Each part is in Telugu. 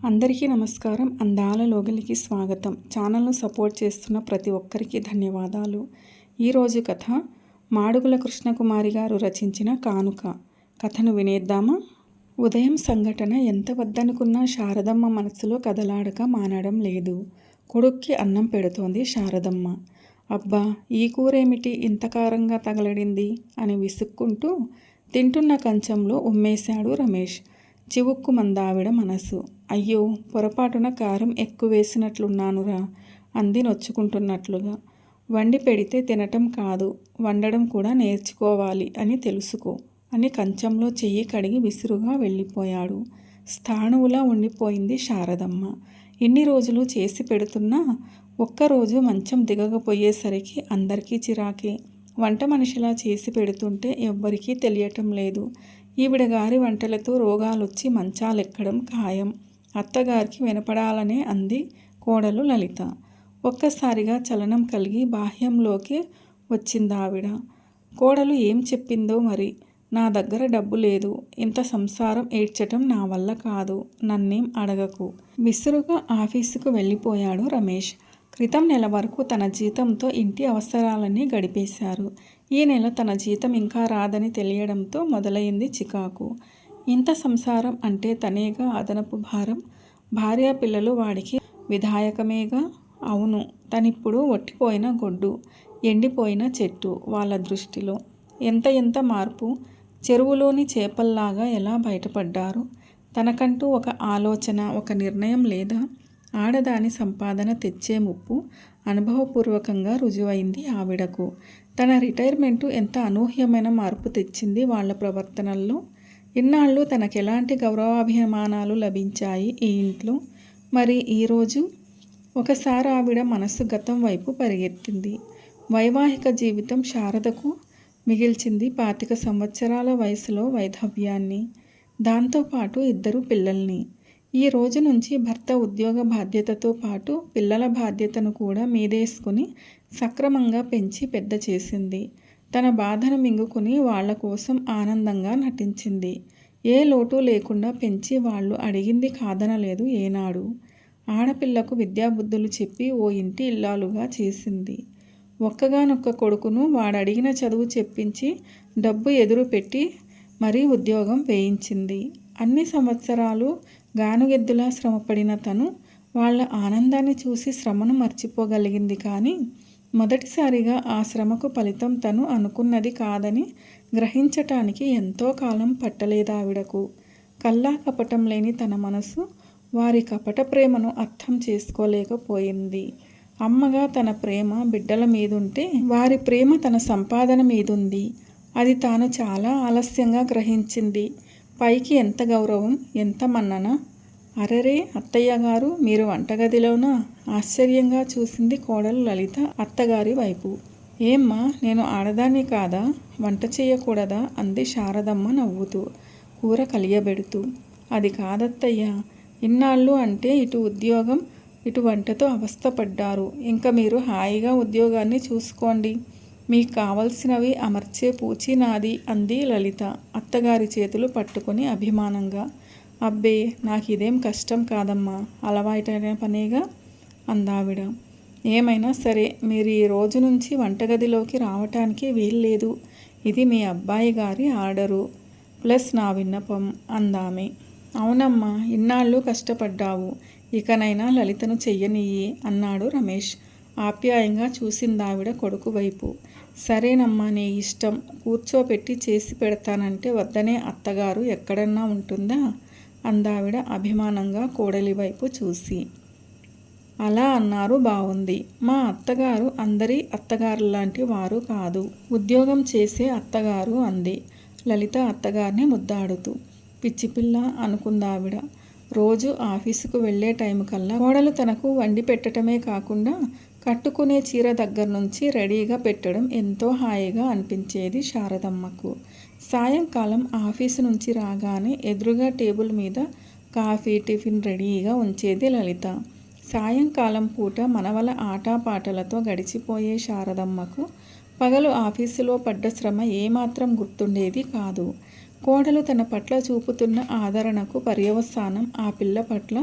అందరికీ నమస్కారం. అందాల లోగలికి స్వాగతం. ఛానల్ను సపోర్ట్ చేస్తున్న ప్రతి ఒక్కరికి ధన్యవాదాలు. ఈరోజు కథ మాడుగుల కృష్ణకుమారి గారు రచించిన కానుక. కథను వినేద్దామా? ఉదయం సంఘటన ఎంత వద్దనుకున్నా శారదమ్మ మనసులో కదలాడక మానడం లేదు. కొడుక్కి అన్నం పెడుతోంది శారదమ్మ. అబ్బా, ఈ కూరేమిటి ఇంత కారంగా తగలడింది అని విసుక్కుంటూ తింటున్న కంచంలో ఉమ్మేశాడు రమేష్. చివుక్కుమందావిడ మనసు. అయ్యో, పొరపాటున కారం ఎక్కువేసినట్లున్నానురా అంది నొచ్చుకుంటున్నట్లుగా. వండి పెడితే తినటం కాదు, వండడం కూడా నేర్చుకోవాలి అని తెలుసుకో అని కంచంలో చెయ్యి కడిగి విసురుగా వెళ్ళిపోయాడు. స్థాణువులా ఉండిపోయింది శారదమ్మ. ఇన్ని రోజులు చేసి పెడుతున్నా ఒక్కరోజు మంచం దిగకపోయేసరికి అందరికీ చిరాకే. వంట మనిషిలా చేసి పెడుతుంటే ఎవ్వరికీ తెలియటం లేదు. ఈవిడ గారి వంటలతో రోగాలొచ్చి మంచాలెక్కడం ఖాయం. అత్తగారికి వినపడాలనే అంది కోడలు లలిత. ఒక్కసారిగా చలనం కలిగి బాహ్యంలోకి వచ్చిందావిడ. కోడలు ఏం చెప్పిందో మరి. నా దగ్గర డబ్బు లేదు, ఇంత సంసారం ఏడ్చటం నా వల్ల కాదు, నన్నేం అడగకు. విసురుగా ఆఫీసుకు వెళ్ళిపోయాడు రమేష్. క్రితం నెల వరకు తన జీతంతో ఇంటి అవసరాలన్నీ గడిపేశారు. ఈ నెల తన జీతం ఇంకా రాదని తెలియడంతో మొదలైంది చికాకు. ఇంత సంసారం అంటే తనేగా అదనపు భారం. భార్యా పిల్లలు వాడికి విధాయకమేగా. అవును, తనిప్పుడు ఒట్టిపోయిన గొడ్డు, ఎండిపోయిన చెట్టు వాళ్ళ దృష్టిలో. ఎంత మార్పు! చెరువులోని చేపల్లాగా ఎలా బయటపడ్డారు? తనకంటూ ఒక ఆలోచన, ఒక నిర్ణయం లేదా? ఆడదాని సంపాదన తెచ్చే ముప్పు అనుభవపూర్వకంగా రుజువైంది ఆవిడకు. తన రిటైర్మెంటు ఎంత అనూహ్యమైన మార్పు తెచ్చింది వాళ్ళ ప్రవర్తనల్లో. ఇన్నాళ్ళు తనకెలాంటి గౌరవాభిమానాలు లభించాయి ఈ ఇంట్లో. మరి ఈరోజు ఒకసారి ఆవిడ మనసు గతం వైపు పరిగెత్తింది. వైవాహిక జీవితం శారదకు మిగిల్చింది 25 సంవత్సరాల వయసులో వైధవ్యాన్ని, దాంతోపాటు 2 పిల్లల్ని. ఈ రోజు నుంచి భర్త ఉద్యోగ బాధ్యతతో పాటు పిల్లల బాధ్యతను కూడా మీదేసుకుని సక్రమంగా పెంచి పెద్ద చేసింది. తన బాధను మింగుకుని వాళ్ల కోసం ఆనందంగా నటించింది. ఏ లోటు లేకుండా పెంచి వాళ్ళు అడిగింది కాదనలేదు ఏనాడు. ఆడపిల్లకు విద్యాబుద్ధులు చెప్పి ఓ ఇంటి ఇల్లాలుగా చేసింది. ఒక్కగానొక్క కొడుకును వాడడిగిన చదువు చెప్పించి డబ్బు ఎదురు పెట్టి మరీ ఉద్యోగం వేయించింది. అన్ని సంవత్సరాలు గానుగెద్దులా శ్రమపడిన తను వాళ్ళ ఆనందాన్ని చూసి శ్రమను మర్చిపోగలిగింది. కానీ మొదటిసారిగా ఆ శ్రమకు ఫలితం తను అనుకున్నది కాదని గ్రహించటానికి ఎంతో కాలం పట్టలేదావిడకు. కల్లా కపటం లేని తన మనసు వారి కపట ప్రేమను అర్థం చేసుకోలేకపోయింది. అమ్మగా తన ప్రేమ బిడ్డల మీదుంటే వారి ప్రేమ తన సంపాదన మీదుంది. అది తాను చాలా ఆలస్యంగా గ్రహించింది. పైకి ఎంత గౌరవం, ఎంత మన్నన! అరెరే, అత్తయ్య గారు మీరు వంటగదిలోనా? ఆశ్చర్యంగా చూసింది కోడలు లలిత అత్తగారి వైపు. ఏమ్మా, నేను ఆడదాన్ని కాదా? వంట చేయకూడదా? అంది శారదమ్మ నవ్వుతూ, కూర కలియబెడుతూ. అది కాదత్తయ్య, ఇన్నాళ్ళు అంటే ఇటు ఉద్యోగం ఇటు వంటతో అవస్థపడ్డారు. ఇంక మీరు హాయిగా ఉద్యోగాన్ని చూసుకోండి. మీకు కావలసినవి అమర్చే పూచి నాది అంది లలిత అత్తగారి చేతులు పట్టుకుని అభిమానంగా. అబ్బే, నాకిదేం కష్టం కాదమ్మా, అలవాటైన పనేగా అందావిడ. ఏమైనా సరే, మీరు ఈ రోజు నుంచి వంటగదిలోకి రావటానికి వీల్లేదు. ఇది మీ అబ్బాయి గారి ఆర్డరు ప్లస్ నా విన్నపం అందామె. అవునమ్మా, ఇన్నాళ్ళు కష్టపడ్డావు, ఇకనైనా లలితను చెయ్యనియ్యి అన్నాడు రమేష్. ఆప్యాయంగా చూసిందావిడ కొడుకు వైపు. సరేనమ్మా, నీ ఇష్టం. కూర్చోపెట్టి చేసి పెడతానంటే వద్దనే అత్తగారు ఎక్కడన్నా ఉంటుందా అందావిడ అభిమానంగా కోడలి వైపు చూసి. అలా అన్నారు బావుంది. మా అత్తగారు అందరి అత్తగారులాంటి వారు కాదు, ఉద్యోగం చేసే అత్తగారు అంది లలిత అత్తగారిని ముద్దాడుతూ. పిచ్చిపిల్ల అనుకుందావిడ. రోజు ఆఫీసుకు వెళ్లే టైం కల్లా కోడలు తనకు వండి పెట్టడమే కాకుండా కట్టుకునే చీర దగ్గర నుంచి రెడీగా పెట్టడం ఎంతో హాయిగా అనిపించేది శారదమ్మకు. సాయంకాలం ఆఫీసు నుంచి రాగానే ఎదురుగా టేబుల్ మీద కాఫీ, టిఫిన్ రెడీగా ఉంచేది లలిత. సాయంకాలం పూట మనవల ఆటపాటలతో గడిచిపోయే శారదమ్మకు పగలు ఆఫీసులో పడ్డ శ్రమ ఏమాత్రం గుర్తుండేది కాదు. కోడలు తన పట్ల చూపుతున్న ఆదరణకు పర్యవసానం ఆ పిల్ల పట్ల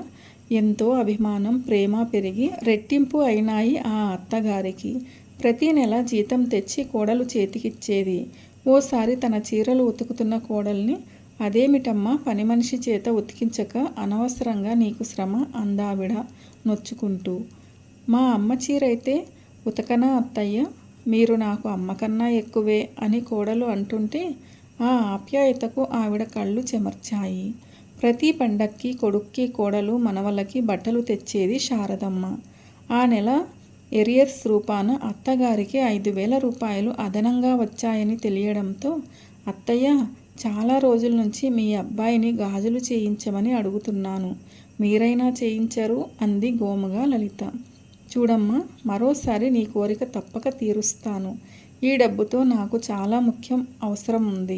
ఎంతో అభిమానం, ప్రేమ పెరిగి రెట్టింపు అయినాయి ఆ అత్తగారికి. ప్రతి నెల జీతం తెచ్చి కోడలు చేతికిచ్చేది. ఓసారి తన చీరలు ఉతుకుతున్న కోడల్ని, అదేమిటమ్మా పని మనిషి చేత ఉతికించక అనవసరంగా నీకు శ్రమ అందావిడ నొచ్చుకుంటూ. మా అమ్మ చీరైతే ఉతకనా అత్తయ్య, మీరు నాకు అమ్మకన్నా ఎక్కువే అని కోడలు అంటుంటే ఆ ఆప్యాయతకు ఆవిడ కళ్ళు చెమర్చాయి. ప్రతి పండక్కి కొడుక్కి, కోడలు, మనవలకి బట్టలు తెచ్చేది శారదమ్మ. ఆ నెల ఎరియర్స్ రూపాన అత్తగారికి 5,000 రూపాయలు అదనంగా వచ్చాయని తెలియడంతో, అత్తయ్య, చాలా రోజుల నుంచి మీ అబ్బాయిని గాజులు చేయించమని అడుగుతున్నాను, మీరైనా చేయించరు అంది గోముగా లలిత. చూడమ్మా, మరోసారి నీ కోరిక తప్పక తీరుస్తాను. ఈ డబ్బుతో నాకు చాలా ముఖ్యం అవసరం ఉంది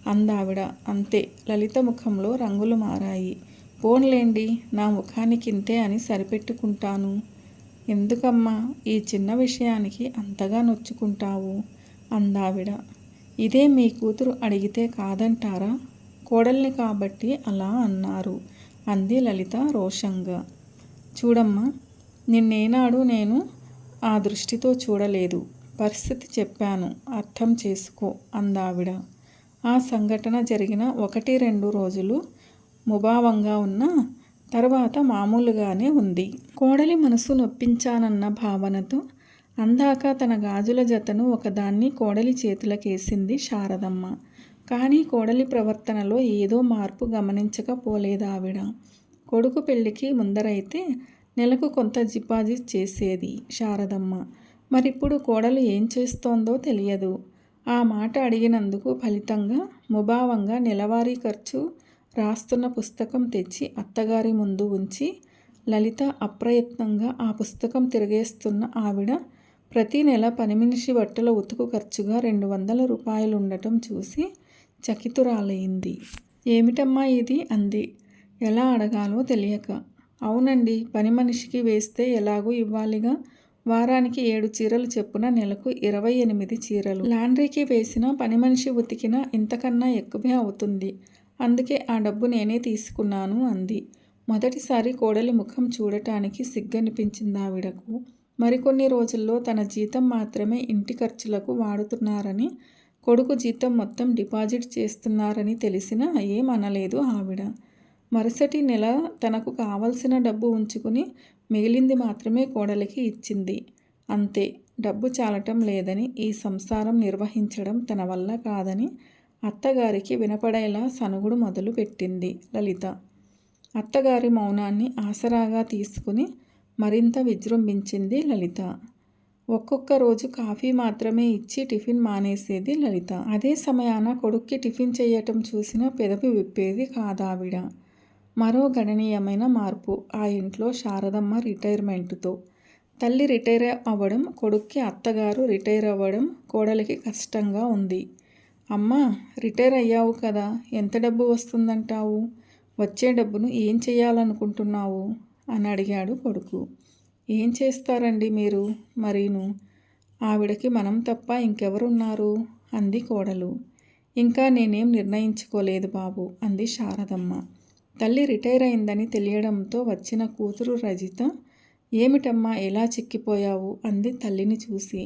అందావిడ. అంతే, లలిత ముఖంలో రంగులు మారాయి. పోన్లేండి, నా ముఖానికింతే అని సరిపెట్టుకుంటాను. ఎందుకమ్మా ఈ చిన్న విషయానికి అంతగా నొచ్చుకుంటావు అందావిడ. ఇదే మీ కూతురు అడిగితే కాదంటారా? కోడల్ని కాబట్టి అలా అన్నారు అంది లలిత రోషంగా. చూడమ్మా, నిన్నేనాడు నేను ఆ దృష్టితో చూడలేదు. పరిస్థితి చెప్పాను, అర్థం చేసుకో అందావిడ. ఆ సంఘటన జరిగిన 1-2 రోజులు ముభావంగా ఉన్నా తర్వాత మామూలుగానే ఉంది. కోడలి మనసు నొప్పించానన్న భావనతో అందాక తన గాజుల జతను ఒకదాన్ని కోడలి చేతులకేసింది శారదమ్మ. కానీ కోడలి ప్రవర్తనలో ఏదో మార్పు గమనించకపోలేదావిడ. కొడుకు పెళ్లికి ముందరైతే నెలకు కొంత డిపాజిట్ చేసేది శారదమ్మ. మరిప్పుడు కోడలు ఏం చేస్తోందో తెలియదు. ఆ మాట అడిగినందుకు ఫలితంగా ముభావంగా నెలవారీ ఖర్చు రాస్తున్న పుస్తకం తెచ్చి అత్తగారి ముందు ఉంచి, లలిత అప్రయత్నంగా ఆ పుస్తకం తిరగేస్తున్న ఆవిడ ప్రతి నెల పనిమనిషి బట్టల ఉతుకు ఖర్చుగా 200 రూపాయలుండటం చూసి చకితురాలైంది. ఏమిటమ్మా ఇది అంది, ఎలా అడగాలో తెలియక. అవునండి, పని మనిషికి వేస్తే ఎలాగూ ఇవ్వాలిగా. వారానికి 7 చీరలు చెప్పున నెలకు 28 చీరలు. లాండ్రీకి వేసినా పని మనిషి ఉతికినా ఇంతకన్నా ఎక్కువే అవుతుంది. అందుకే ఆ డబ్బు నేనే తీసుకున్నాను అంది. మొదటిసారి కోడలి ముఖం చూడటానికి సిగ్గనిపించిందావిడకు. మరికొన్ని రోజుల్లో తన జీతం మాత్రమే ఇంటి ఖర్చులకు వాడుతున్నారని, కొడుకు జీతం మొత్తం డిపాజిట్ చేస్తున్నారని తెలిసినా ఏమనలేదు ఆవిడ. మరుసటి నెల తనకు కావలసిన డబ్బు ఉంచుకుని మిగిలింది మాత్రమే కోడలికి ఇచ్చింది. అంతే, డబ్బు చాలటం లేదని, ఈ సంసారం నిర్వహించడం తన వల్ల కాదని అత్తగారికి వినపడేలా సనుగుడు మొదలు పెట్టింది లలిత. అత్తగారి మౌనాన్ని ఆసరాగా తీసుకుని మరింత విజృంభించింది లలిత. ఒక్కొక్క రోజు కాఫీ మాత్రమే ఇచ్చి టిఫిన్ మానేసేది లలిత. అదే సమయాన కొడుక్కి టిఫిన్ చేయటం చూసిన పెదవి విప్పేది కాదావిడ. మరో గణనీయమైన మార్పు ఆ ఇంట్లో శారదమ్మ రిటైర్మెంటుతో. తల్లి రిటైర్ అవ్వడం, కొడుక్కి అత్తగారు రిటైర్ అవ్వడం కోడలికి కష్టంగా ఉంది. అమ్మా, రిటైర్ అయ్యావు కదా, ఎంత డబ్బు వస్తుందంటావు? వచ్చే డబ్బును ఏం చెయ్యాలనుకుంటున్నావు అని అడిగాడు కొడుకు. ఏం చేస్తారండి మీరు మరీను? ఆవిడకి మనం తప్ప ఇంకెవరున్నారు అంది కోడలు. ఇంకా నేనేం నిర్ణయించుకోలేదు బాబు అంది శారదమ్మ. తల్లి రిటైర్ అయిందని తెలియడంతో వచ్చిన కూతురు రజిత, ఏమిటమ్మా ఎలా చిక్కిపోయావు అంది తల్లిని చూసి.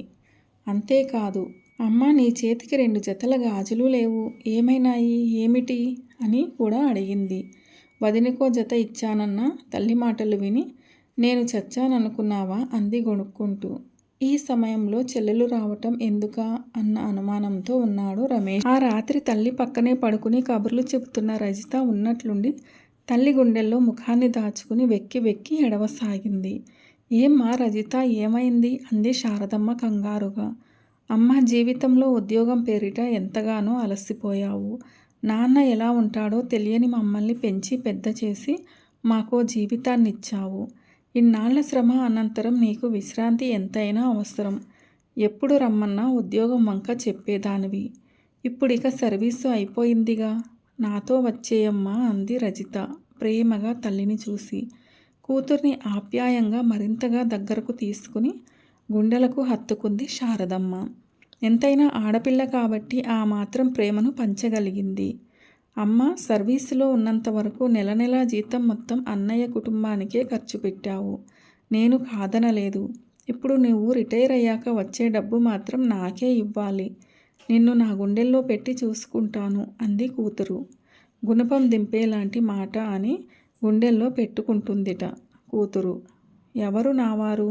అంతేకాదు, అమ్మా, నీ చేతికి 2 జతల గాజులు లేవు, ఏమైనాయి, ఏమిటి అని కూడా అడిగింది. వదినకో జత ఇచ్చానన్న తల్లి మాటలు విని నేను చచ్చాననుకున్నావా అంది గొణుక్కుంటూ. ఈ సమయంలో చెల్లెలు రావటం ఎందుకా అన్న అనుమానంతో ఉన్నాడు రమేష్. ఆ రాత్రి తల్లి పక్కనే పడుకుని కబుర్లు చెబుతున్న రజిత ఉన్నట్లుండి తల్లి గుండెల్లో ముఖాన్ని దాచుకుని వెక్కి వెక్కి ఎడవసాగింది. ఏమ్మా రజిత, ఏమైంది అంది శారదమ్మ కంగారుగా. అమ్మ, జీవితంలో ఉద్యోగం పేరిట ఎంతగానో అలసిపోయావు. నాన్న ఎలా ఉంటాడో తెలియని మమ్మల్ని పెంచి పెద్ద చేసి మాకో జీవితాన్నిచ్చావు. ఇన్నాళ్ల శ్రమ అనంతరం నీకు విశ్రాంతి ఎంతైనా అవసరం. ఎప్పుడు రమ్మన్నా ఉద్యోగం వంక చెప్పేదానివి. ఇప్పుడిక సర్వీసు అయిపోయిందిగా, నాతో వచ్చేయమ్మా అంది రజిత ప్రేమగా తల్లిని చూసి. కూతుర్ని ఆప్యాయంగా మరింతగా దగ్గరకు తీసుకుని గుండెలకు హత్తుకుంది శారదమ్మ. ఎంతైనా ఆడపిల్ల కాబట్టి ఆ మాత్రం ప్రేమను పంచగలిగింది. అమ్మ సర్వీసులో ఉన్నంత వరకు నెల నెలా జీతం మొత్తం అన్నయ్య కుటుంబానికే ఖర్చు పెట్టావు. నేను కాదనలేదు. ఇప్పుడు నువ్వు రిటైర్ అయ్యాక వచ్చే డబ్బు మాత్రం నాకే ఇవ్వాలి. నిన్ను నా గుండెల్లో పెట్టి చూసుకుంటాను అంది కూతురు. గుణపం దింపేలాంటి మాట అని గుండెల్లో పెట్టుకుంటుందిట కూతురు. ఎవరు నావారు,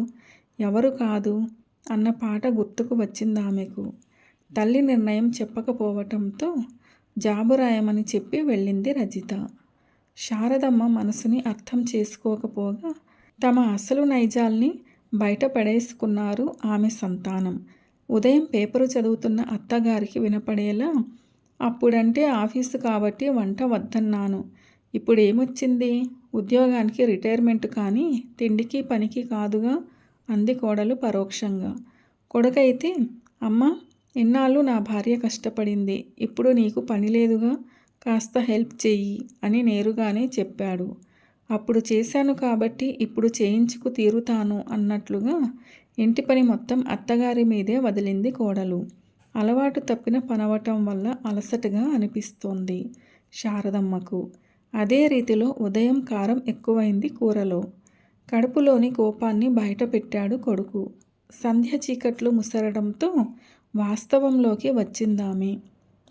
ఎవరు కాదు అన్న పాట గుర్తుకు వచ్చిందామెకు. తల్లి నిర్ణయం చెప్పకపోవటంతో జాబు రాయమని చెప్పి వెళ్ళింది రజిత. శారదమ్మ మనసుని అర్థం చేసుకోకపోగా తమ అసలు నైజాల్ని బయట పడేసుకున్నారు ఆమె సంతానం. ఉదయం పేపరు చదువుతున్న అత్తగారికి వినపడేలా, అప్పుడంటే ఆఫీసు కాబట్టి వంట వద్దన్నాను. ఇప్పుడు ఏమొచ్చింది? ఉద్యోగానికి రిటైర్మెంట్ కానీ తిండికి పనికి కాదుగా అంది కోడలు పరోక్షంగా. కొడుకైతే, అమ్మ ఇన్నాళ్ళు నా భార్య కష్టపడింది, ఇప్పుడు నీకు పని లేదుగా, కాస్త హెల్ప్ చెయ్యి అని నేరుగానే చెప్పాడు. అప్పుడు చేశాను కాబట్టి ఇప్పుడు చేయించుకు తీరుతాను అన్నట్లుగా ఇంటి పని మొత్తం అత్తగారి మీదే వదిలింది కోడలు. అలవాటు తప్పిన పనవటం వల్ల అలసటగా అనిపిస్తోంది శారదమ్మకు. అదే రీతిలో ఉదయం కారం ఎక్కువైంది కూరలో. కడుపులోని కోపాన్ని బయట పెట్టాడు కొడుకు. సంధ్య చీకట్లు ముసరడంతో వాస్తవంలోకి వచ్చిందామె.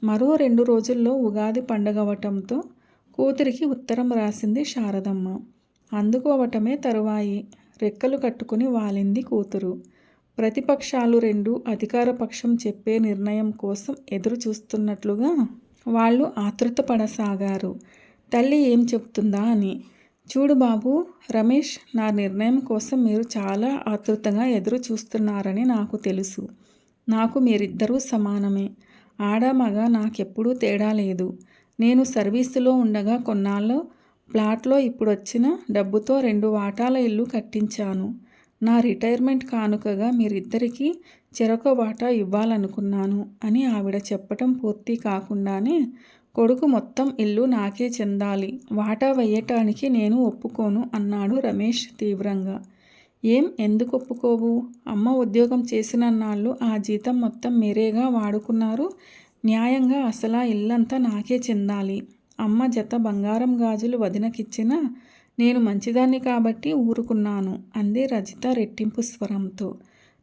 మరో 2 రోజుల్లో ఉగాది పండగవటంతో కూతురికి ఉత్తరం రాసింది శారదమ్మ. అందుకోవటమే తరువాయి. రెక్కలు కట్టుకుని వాలింది కూతురు. ప్రతిపక్షాలు 2 అధికార పక్షం చెప్పే నిర్ణయం కోసం ఎదురు చూస్తున్నట్లుగా వాళ్ళు ఆతృతపడసాగారు. తల్లి ఏం చెప్తుందా అని. చూడు బాబు రమేష్, నా నిర్ణయం కోసం మీరు చాలా ఆతృతగా ఎదురు చూస్తున్నారని నాకు తెలుసు. నాకు మీరిద్దరూ సమానమే. ఆడ మగ నాకెప్పుడూ తేడా లేదు. నేను సర్వీసులో ఉండగా కొన్నాళ్ళు ప్లాట్లో ఇప్పుడొచ్చిన డబ్బుతో 2 వాటాల ఇల్లు కట్టించాను. నా రిటైర్మెంట్ కానుకగా మీరిద్దరికీ చెరొక వాటా ఇవ్వాలనుకున్నాను అని ఆవిడ చెప్పటం పూర్తి కాకుండానే, కొడుకు మొత్తం ఇల్లు నాకే చెందాలి, వాటా వేయటానికి నేను ఒప్పుకోను అన్నాడు రమేష్ తీవ్రంగా. ఏం, ఎందుకు ఒప్పుకోవు? అమ్మ ఉద్యోగం చేసినన్నాళ్ళు ఆ జీతం మొత్తం మీరేగా వాడుకున్నారు. న్యాయంగా అసలా ఇల్లంతా నాకే చెందాలి. అమ్మ జత బంగారం గాజులు వదినకిచ్చినా నేను మంచిదాన్ని కాబట్టి ఊరుకున్నాను అంది రజిత రెట్టింపు స్వరంతో.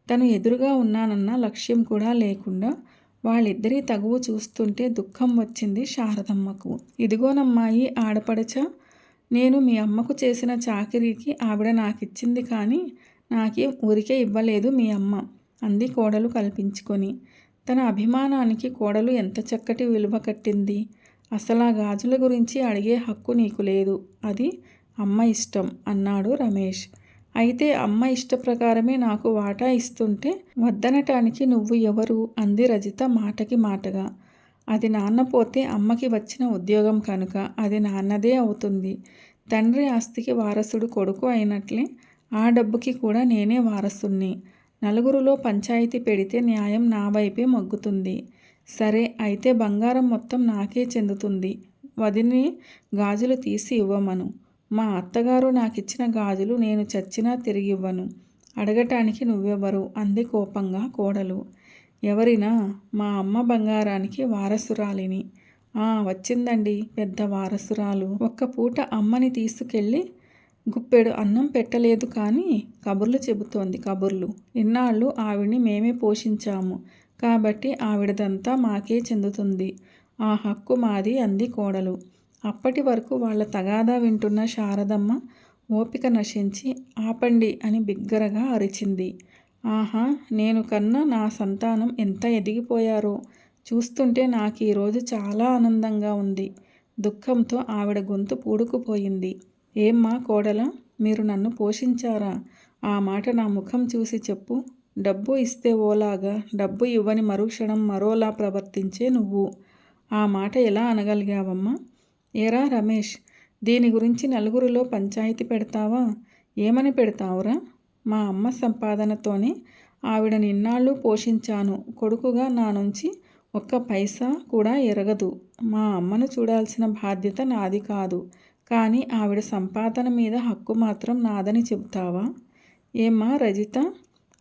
తను ఎదురుగా ఉన్నానన్న లక్ష్యం కూడా లేకుండా వాళ్ళిద్దరి తగువు చూస్తుంటే దుఃఖం వచ్చింది శారదమ్మకు. ఇదిగోనమ్మాయి ఆడపడచ, నేను మీ అమ్మకు చేసిన చాకిరీకి ఆవిడ నాకిచ్చింది కానీ నాకేం ఊరికే ఇవ్వలేదు మీ అమ్మ అంది కోడలు కల్పించుకొని. తన అభిమానానికి కోడలు ఎంత చక్కటి విలువ కట్టింది. అసలా గాజుల గురించి అడిగే హక్కు నీకు లేదు, అది అమ్మ ఇష్టం అన్నాడు రమేష్. అయితే అమ్మ ఇష్టప్రకారమే నాకు వాటా ఇస్తుంటే వద్దనటానికి నువ్వు ఎవరు అంది రజిత మాటకి మాటగా. అది నాన్న పోతే అమ్మకి వచ్చిన ఉద్యోగం కనుక అది నాన్నదే అవుతుంది. తండ్రి ఆస్తికి వారసుడు కొడుకు అయినట్లే ఆ డబ్బుకి కూడా నేనే వారసుణ్ణి. నలుగురిలో పంచాయతీ పెడితే న్యాయం నా వైపే మొగ్గుతుంది. సరే అయితే బంగారం మొత్తం నాకే చెందుతుంది. వదిని గాజులు తీసి ఇవ్వమను. మా అత్తగారు నాకిచ్చిన గాజులు నేను చచ్చినా తిరిగివ్వను. అడగటానికి నువ్వెవరు అంది కోపంగా కోడలు. ఎవరినా? మా అమ్మ బంగారానికి వారసురాలిని. వచ్చిందండి పెద్ద వారసురాలు. ఒక్క పూట అమ్మని తీసుకెళ్ళి గుప్పెడు అన్నం పెట్టలేదు కానీ కబుర్లు చెబుతోంది కబుర్లు. ఇన్నాళ్ళు ఆవిడ్ని మేమే పోషించాము కాబట్టి ఆవిడదంతా మాకే చెందుతుంది. ఆ హక్కు మాది అంది కోడలు. అప్పటి వరకు వాళ్ళ తగాదా వింటున్న శారదమ్మ ఓపిక నశించి ఆపండి అని బిగ్గరగా అరిచింది. ఆహా, నేను కన్నా నా సంతానం ఎంత ఎదిగిపోయారో చూస్తుంటే నాకు ఈరోజు చాలా ఆనందంగా ఉంది. దుఃఖంతో ఆవిడ గొంతు పూడుకుపోయింది. ఏమ్మా కోడల, మీరు నన్ను పోషించారా? ఆ మాట నా ముఖం చూసి చెప్పు. డబ్బు ఇస్తే ఓలాగా, డబ్బు ఇవ్వని మరుక్షణం మరోలా ప్రవర్తించే నువ్వు ఆ మాట ఎలా అనగలిగావమ్మా? ఏరా రమేష్, దీని గురించి నలుగురిలో పంచాయతీ పెడతావా? ఏమని పెడతావురా? మా అమ్మ సంపాదనతోనే ఆవిడ నిన్నాళ్ళు పోషించాను. కొడుకుగా నా నుంచి ఒక్క పైసా కూడా ఎరగదు. మా అమ్మను చూడాల్సిన బాధ్యత నాది కాదు, కానీ ఆవిడ సంపాదన మీద హక్కు మాత్రం నాదని చెబుతావా? ఏమ్మా రజిత,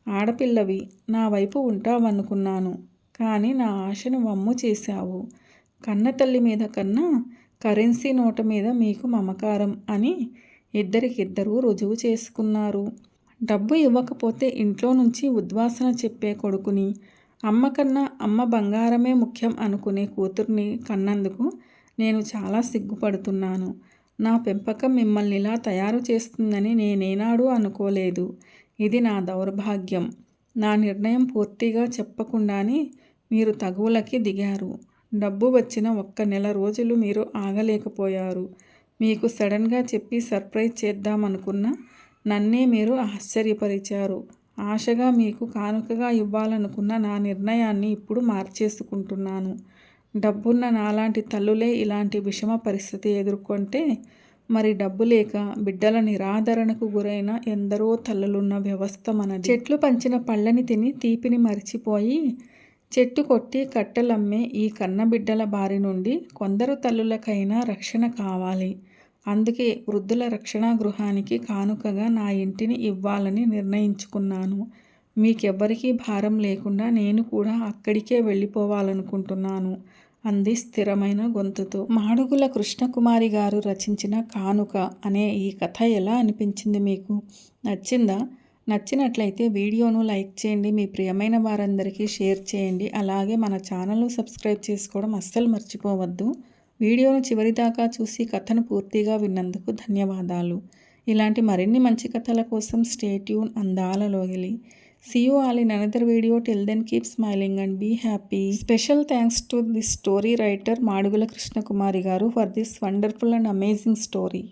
ఆడపిల్లవి, నా వైపు ఉంటావనుకున్నాను, కానీ నా ఆశను వమ్ము చేశావు. కన్నతల్లి మీద కన్నా కరెన్సీ నోట మీద మీకు మమకారం అని ఇద్దరికిద్దరూ రుజువు చేసుకున్నారు. డబ్బు ఇవ్వకపోతే ఇంట్లో నుంచి ఉద్వాసన చెప్పే కొడుకుని, అమ్మ కన్నా అమ్మ బంగారమే ముఖ్యం అనుకునే కూతుర్ని కన్నందుకు నేను చాలా సిగ్గుపడుతున్నాను. నా పెంపకం మిమ్మల్ని ఇలా తయారు చేస్తుందని నేనేనాడూ అనుకోలేదు. ఇది నా దౌర్భాగ్యం. నా నిర్ణయం పూర్తిగా చెప్పకుండానే మీరు తగువులకి దిగారు. డబ్బు వచ్చిన 1 నెల రోజులు మీరు ఆగలేకపోయారు. మీకు సడన్గా చెప్పి సర్ప్రైజ్ చేద్దామనుకున్న నన్నే మీరు ఆశ్చర్యపరిచారు. ఆశగా మీకు కానుకగా ఇవ్వాలనుకున్న నా నిర్ణయాన్ని ఇప్పుడు మార్చేసుకుంటున్నాను. డబ్బున్న నాలాంటి తల్లులే ఇలాంటి విషమ పరిస్థితి ఎదుర్కొంటే మరి డబ్బు లేక బిడ్డల నిరాదరణకు గురైన ఎందరో తల్లులున్న వ్యవస్థ మనది. చెట్లు పంచిన పళ్ళని తిని తీపిని మరిచిపోయి చెట్టు కొట్టి కట్టెలమ్మే ఈ కన్నబిడ్డల బారి నుండి కొందరు తల్లులకైనా రక్షణ కావాలి. అందుకే వృద్ధుల రక్షణా గృహానికి కానుకగా నా ఇంటిని ఇవ్వాలని నిర్ణయించుకున్నాను. మీకెవ్వరికీ భారం లేకుండా నేను కూడా అక్కడికే వెళ్ళిపోవాలనుకుంటున్నాను అంది స్థిరమైన గొంతుతో. మాడుగుల కృష్ణకుమారి గారు రచించిన కానుక అనే ఈ కథ ఎలా అనిపించింది మీకు? నచ్చిందా? నచ్చినట్లయితే వీడియోను లైక్ చేయండి, మీ ప్రియమైన వారందరికీ షేర్ చేయండి. అలాగే మన ఛానల్ను సబ్స్క్రైబ్ చేసుకోవడం అస్సలు మర్చిపోవద్దు. వీడియోను చివరిదాకా చూసి కథను పూర్తిగా విన్నందుకు ధన్యవాదాలు. ఇలాంటి మరిన్ని మంచి కథల కోసం స్టే ట్యూన్ అందాల లోగిలి. See you all in another video. Till then, keep smiling and be happy. Special thanks to the story writer Madugula Krishna Kumari garu for this wonderful and amazing story.